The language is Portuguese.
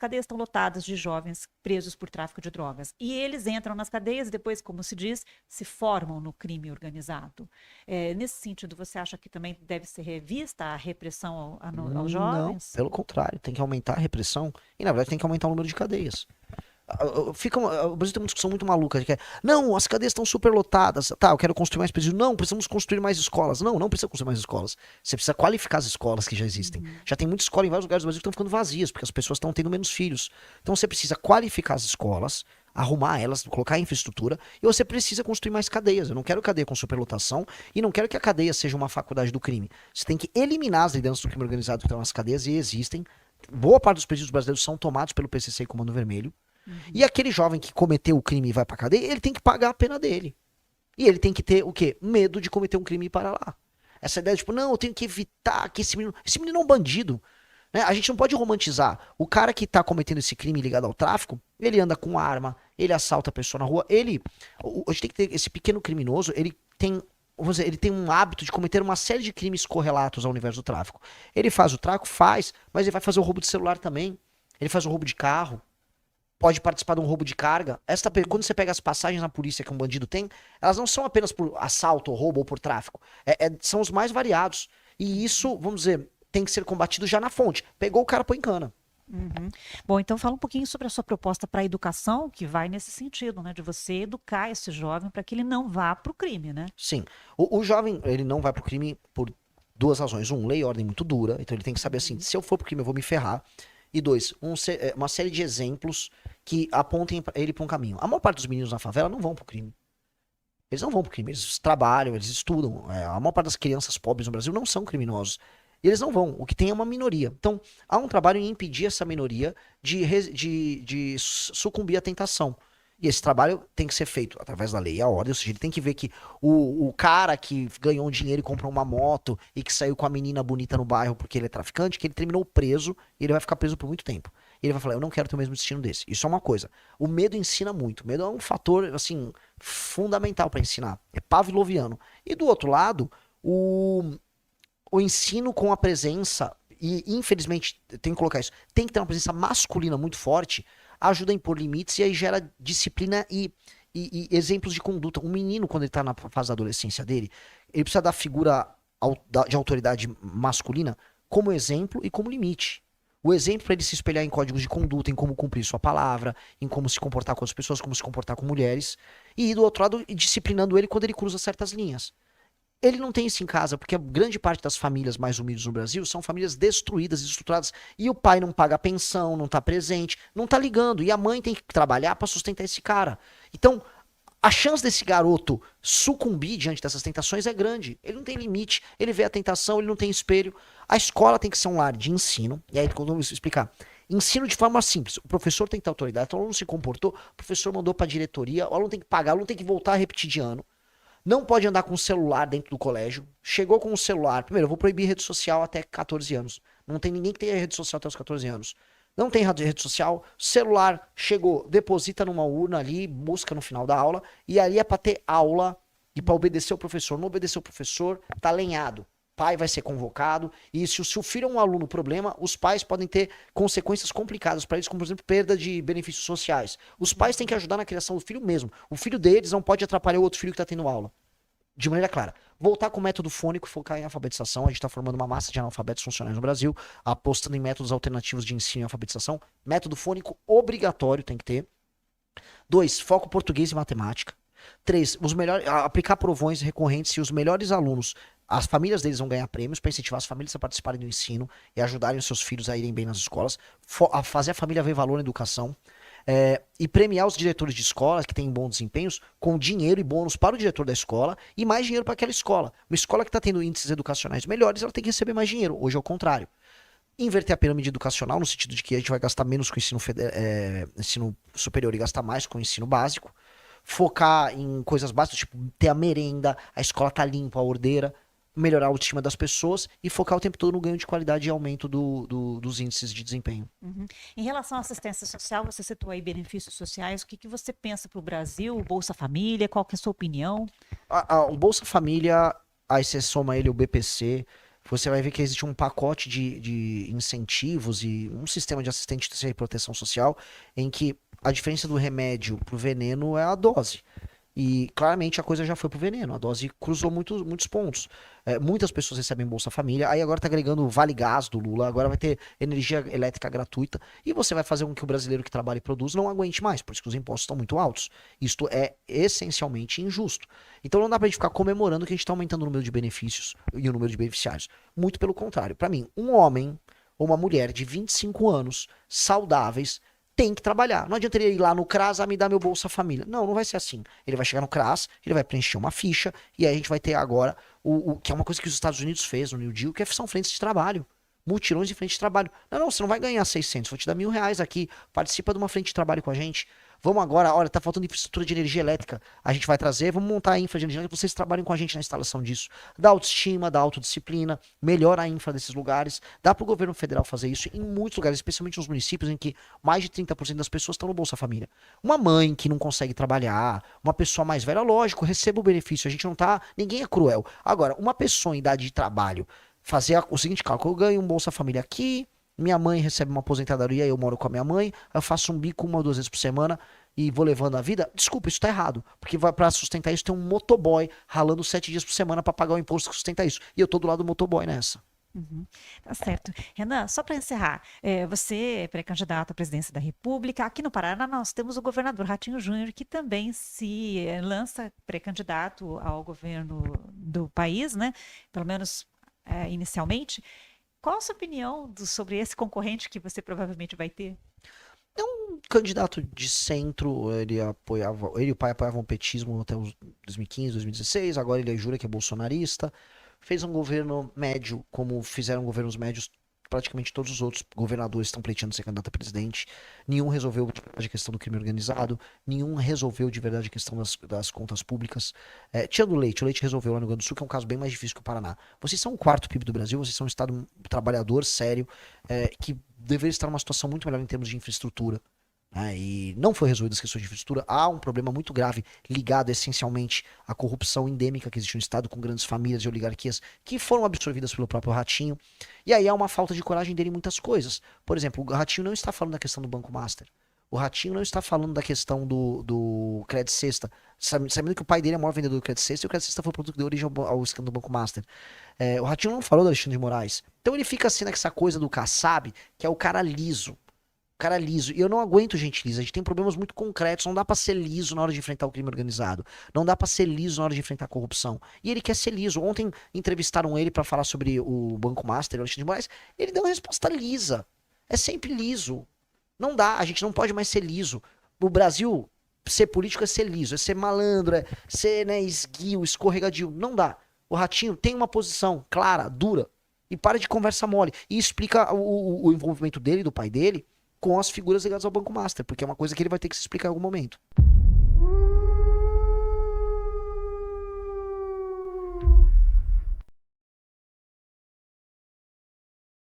cadeias estão lotadas de jovens presos por tráfico de drogas. E eles entram nas cadeias e depois, como se diz, se formam no crime organizado. Nesse sentido, você acha que também deve ser revista a repressão aos Não, jovens? pelo contrário, tem que aumentar a repressão e, na verdade, tem que aumentar o número de cadeias. O Brasil tem uma discussão muito maluca de que não, as cadeias estão superlotadas. Tá, eu quero construir mais presídios. Não, precisamos construir mais escolas. Não, não precisa construir mais escolas. Você precisa qualificar as escolas que já existem. Já tem muita escola em vários lugares do Brasil que estão ficando vazias, porque as pessoas estão tendo menos filhos. Então você precisa qualificar as escolas, arrumar elas, colocar infraestrutura, e você precisa construir mais cadeias. Eu não quero cadeia com superlotação e não quero que a cadeia seja uma faculdade do crime. Você tem que eliminar as lideranças do crime organizado que estão nas cadeias, e existem. Boa parte dos presídios brasileiros são tomados pelo PCC e Comando Vermelho. E aquele jovem que cometeu o crime e vai pra cadeia, ele tem que pagar a pena dele. E ele tem que ter o quê? Medo de cometer um crime e ir para lá. Essa ideia de, tipo, não, eu tenho que evitar que esse menino... Esse menino é um bandido. Né? A gente não pode romantizar. O cara que tá cometendo esse crime ligado ao tráfico, ele anda com arma, ele assalta a pessoa na rua, a gente tem que ter esse pequeno criminoso, ele tem... Vamos dizer, ele tem um hábito de cometer uma série de crimes correlatos ao universo do tráfico. Ele faz o tráfico? Faz, mas ele vai fazer o roubo de celular também. Ele faz o roubo de carro. Pode participar de um roubo de carga. Quando você pega as passagens na polícia que um bandido tem, elas não são apenas por assalto, ou roubo ou por tráfico. São os mais variados. E isso, vamos dizer, tem que ser combatido já na fonte. Pegou o cara, põe em cana. Uhum. Bom, então fala um pouquinho sobre a sua proposta para a educação, que vai nesse sentido, né? De você educar esse jovem para que ele não vá para o crime, né? Sim. O jovem, ele não vai pro crime por duas razões. Um, lei e ordem muito dura. Então ele tem que saber assim, se eu for pro crime eu vou me ferrar. E dois, uma série de exemplos que apontem ele para um caminho. A maior parte dos meninos na favela não vão pro crime. Eles não vão pro crime, eles trabalham, eles estudam. A maior parte das crianças pobres no Brasil não são criminosos. E eles não vão, o que tem é uma minoria. Então, há um trabalho em impedir essa minoria de sucumbir à tentação. E esse trabalho tem que ser feito através da lei e a ordem, ou seja, ele tem que ver que o cara que ganhou um dinheiro e comprou uma moto e que saiu com a menina bonita no bairro porque ele é traficante, que ele terminou preso e ele vai ficar preso por muito tempo. E ele vai falar, eu não quero ter o mesmo destino desse. Isso é uma coisa. O medo ensina muito. O medo é um fator, assim, fundamental para ensinar. É pavloviano. E do outro lado, o ensino com a presença, e infelizmente, tem que colocar isso, tem que ter uma presença masculina muito forte, ajuda a impor limites e aí gera disciplina e exemplos de conduta. Um menino, quando ele tá na fase da adolescência dele, ele precisa da figura de autoridade masculina como exemplo e como limite. O exemplo para ele se espelhar em códigos de conduta, em como cumprir sua palavra, em como se comportar com as pessoas, como se comportar com mulheres. E do outro lado, disciplinando ele quando ele cruza certas linhas. Ele não tem isso em casa, porque a grande parte das famílias mais humildes no Brasil são famílias destruídas, desestruturadas, e o pai não paga a pensão, não tá presente, não tá ligando, e a mãe tem que trabalhar para sustentar esse cara. Então, a chance desse garoto sucumbir diante dessas tentações é grande. Ele não tem limite, ele vê a tentação, ele não tem espelho. A escola tem que ser um lar de ensino, e aí quando eu vou explicar, ensino de forma simples. O professor tem que ter autoridade, então o aluno se comportou, o professor mandou para a diretoria, o aluno tem que pagar, o aluno tem que voltar a repetir de ano. Não pode andar com o celular dentro do colégio. Chegou com o celular. Primeiro, eu vou proibir rede social até 14 anos. Não tem ninguém que tenha rede social até os 14 anos. Não tem rede social. Celular, chegou, deposita numa urna ali, busca no final da aula. E ali é pra ter aula e pra obedecer o professor. Não obedecer o professor, tá lenhado. Pai vai ser convocado. E se o filho é um aluno problema, os pais podem ter consequências complicadas para eles, como por exemplo, perda de benefícios sociais. Os pais têm que ajudar na criação do filho mesmo. O filho deles não pode atrapalhar o outro filho que está tendo aula. De maneira clara. Voltar com o método fônico e focar em alfabetização. A gente está formando uma massa de analfabetos funcionais no Brasil, apostando em métodos alternativos de ensino e alfabetização. Método fônico obrigatório tem que ter. 2, foco português e matemática. 3, aplicar provões recorrentes e os melhores alunos, as famílias deles vão ganhar prêmios para incentivar as famílias a participarem do ensino e ajudarem os seus filhos a irem bem nas escolas, a fazer a família ver valor na educação, e premiar os diretores de escolas que têm bons desempenhos com dinheiro e bônus para o diretor da escola e mais dinheiro para aquela escola. Uma escola que está tendo índices educacionais melhores, ela tem que receber mais dinheiro. Hoje é o contrário. Inverter a pirâmide educacional no sentido de que a gente vai gastar menos com o ensino superior e gastar mais com o ensino básico. Focar em coisas básicas, tipo ter a merenda, a escola tá limpa, a ordeira, melhorar a autoestima das pessoas e focar o tempo todo no ganho de qualidade e aumento dos índices de desempenho. Uhum. Em relação à assistência social, você citou aí benefícios sociais. O que você pensa para o Brasil, o Bolsa Família? Qual que é a sua opinião? O Bolsa Família, aí você soma ele o BPC, você vai ver que existe um pacote de incentivos e um sistema de assistência e proteção social em que a diferença do remédio pro veneno é a dose. E claramente a coisa já foi pro veneno. A dose cruzou muitos pontos. Muitas pessoas recebem Bolsa Família. Aí agora tá agregando o Vale Gás do Lula. Agora vai ter energia elétrica gratuita. E você vai fazer com que o brasileiro que trabalha e produz não aguente mais. Por isso que os impostos estão muito altos. Isto é essencialmente injusto. Então não dá pra gente ficar comemorando que a gente tá aumentando o número de benefícios e o número de beneficiários. Muito pelo contrário. Pra mim, um homem ou uma mulher de 25 anos, saudáveis, tem que trabalhar. Não adianta ele ir lá no CRAS, me dar meu Bolsa Família. Não, não vai ser assim. Ele vai chegar no CRAS, ele vai preencher uma ficha, e aí a gente vai ter agora o que é uma coisa que os Estados Unidos fez no New Deal, que são frentes de trabalho. Mutirões de frente de trabalho. Não, você não vai ganhar 600, vou te dar R$ 1.000 aqui. Participa de uma frente de trabalho com a gente. Vamos agora, olha, tá faltando infraestrutura de energia elétrica. A gente vai trazer, vamos montar a infra de energia elétrica, vocês trabalhem com a gente na instalação disso. Dá autoestima, dá autodisciplina, melhora a infra desses lugares. Dá pro governo federal fazer isso em muitos lugares, especialmente nos municípios em que mais de 30% das pessoas estão no Bolsa Família. Uma mãe que não consegue trabalhar, uma pessoa mais velha, lógico, receba o benefício. A gente não tá, ninguém é cruel. Agora, uma pessoa em idade de trabalho, fazer o seguinte cálculo, eu ganho um Bolsa Família aqui, minha mãe recebe uma aposentadoria, eu moro com a minha mãe, eu faço um bico 1 ou 2 vezes por semana e vou levando a vida. Desculpa, isso tá errado. Porque pra sustentar isso tem um motoboy ralando 7 dias por semana pra pagar o imposto que sustenta isso. E eu tô do lado do motoboy nessa. Uhum, tá certo. Renan, só para encerrar, você é pré-candidato à presidência da República. Aqui no Paraná nós temos o governador Ratinho Júnior, que também se lança pré-candidato ao governo do país, né? Pelo menos inicialmente. Qual a sua opinião sobre esse concorrente que você provavelmente vai ter? É um candidato de centro, ele e o pai apoiavam o petismo até os 2015, 2016, agora ele jura que é bolsonarista. Fez um governo médio, como fizeram governos médios, praticamente todos os outros governadores estão pleiteando ser candidato a presidente. Nenhum resolveu de verdade a questão do crime organizado, nenhum resolveu de verdade a questão das contas públicas. Tirando o Leite resolveu lá no Rio Grande do Sul, que é um caso bem mais difícil que o Paraná. Vocês são o 4º PIB do Brasil, vocês são um estado trabalhador, sério, que deveria estar numa situação muito melhor em termos de infraestrutura. E não foi resolvida as questões de infraestrutura. Há um problema muito grave ligado essencialmente à corrupção endêmica que existe no Estado, com grandes famílias e oligarquias que foram absorvidas pelo próprio Ratinho. E aí há uma falta de coragem dele em muitas coisas. Por exemplo, o Ratinho não está falando da questão do Banco Master. O Ratinho não está falando da questão do Credit Sexta. Sabendo que o pai dele é o maior vendedor do Credit Sexta e o Credit Sexta foi o produto que deu origem ao escândalo do Banco Master. O Ratinho não falou do Alexandre de Moraes. Então ele fica assim nessa coisa do Kassab, que é o cara liso. Cara liso. E eu não aguento gente lisa. A gente tem problemas muito concretos. Não dá pra ser liso na hora de enfrentar o crime organizado. Não dá pra ser liso na hora de enfrentar a corrupção. E ele quer ser liso. Ontem entrevistaram ele pra falar sobre o Banco Master, o Alexandre de Moraes. Ele deu uma resposta lisa. É sempre liso. Não dá. A gente não pode mais ser liso. O Brasil, ser político é ser liso. É ser malandro. É ser, esguio, escorregadio. Não dá. O Ratinho tem uma posição clara, dura. E para de conversa mole. E explica o envolvimento dele, do pai dele, com as figuras ligadas ao Banco Master, porque é uma coisa que ele vai ter que se explicar em algum momento.